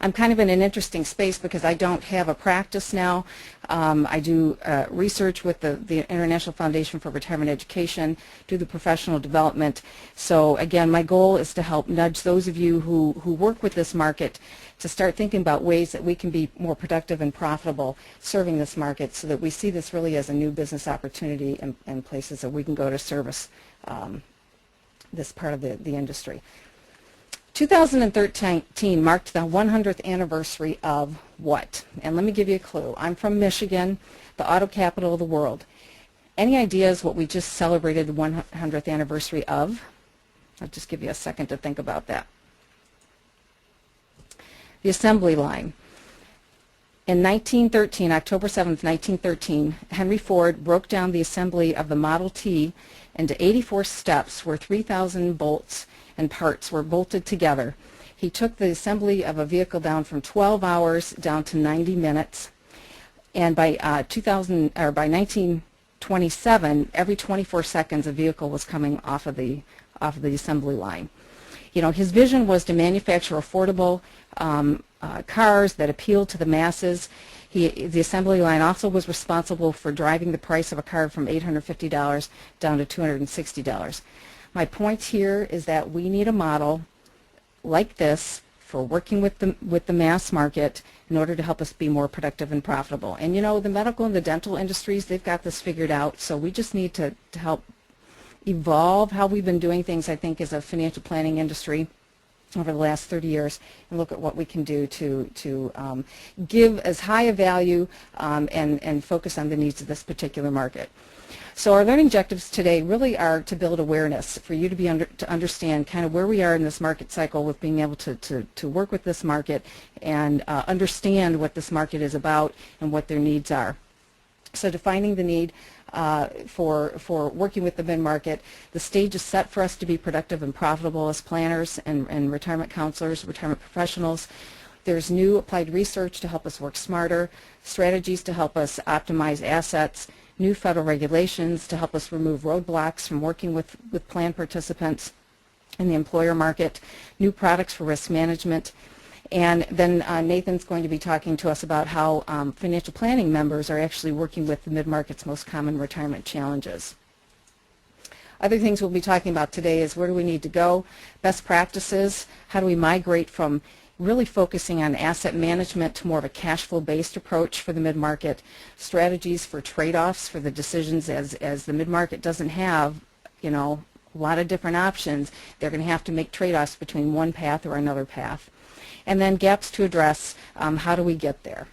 I'm kind of in an interesting space because I don't have a practice now. I do research with the International Foundation for Retirement Education, do the professional development. So again, my goal is to help nudge those of you who work with this market to start thinking about ways that we can be more productive and profitable serving this market, so that we see this really as a new business opportunity and places that we can go to service this part of the industry. 2013 marked the 100th anniversary of what? And let me give you a clue. I'm from Michigan, the auto capital of the world. Any ideas what we just celebrated the 100th anniversary of? I'll just give you a second to think about that. The assembly line. In 1913, October 7th, 1913, Henry Ford broke down the assembly of the Model T into 84 steps where 3,000 bolts and parts were bolted together. He took the assembly of a vehicle down from 12 hours down to 90 minutes. And by 1927, every 24 seconds a vehicle was coming off of the assembly line. You know, his vision was to manufacture affordable cars that appealed to the masses. The assembly line also was responsible for driving the price of a car from $850 down to $260. My point here is that we need a model like this for working with the mass market in order to help us be more productive and profitable. And you know, the medical and the dental industries, they've got this figured out, so we just need to help evolve how we've been doing things, I think, as a financial planning industry over the last 30 years, and look at what we can do to give as high a value and focus on the needs of this particular market. So our learning objectives today really are to build awareness for you to understand kind of where we are in this market cycle with being able to work with this market and understand what this market is about and what their needs are. So defining the need for working with the mid-market, the stage is set for us to be productive and profitable as planners and retirement counselors, retirement professionals. There's new applied research to help us work smarter, strategies to help us optimize assets, new federal regulations to help us remove roadblocks from working with plan participants in the employer market, new products for risk management. And then Nathan's going to be talking to us about how financial planning members are actually working with the mid-market's most common retirement challenges. Other things we'll be talking about today is where do we need to go, best practices, how do we migrate from really focusing on asset management to more of a cash flow based approach for the mid-market, strategies for trade-offs for the decisions as the mid-market doesn't have, you know, a lot of different options. They're going to have to make trade-offs between one path or another path. And then gaps to address, how do we get there?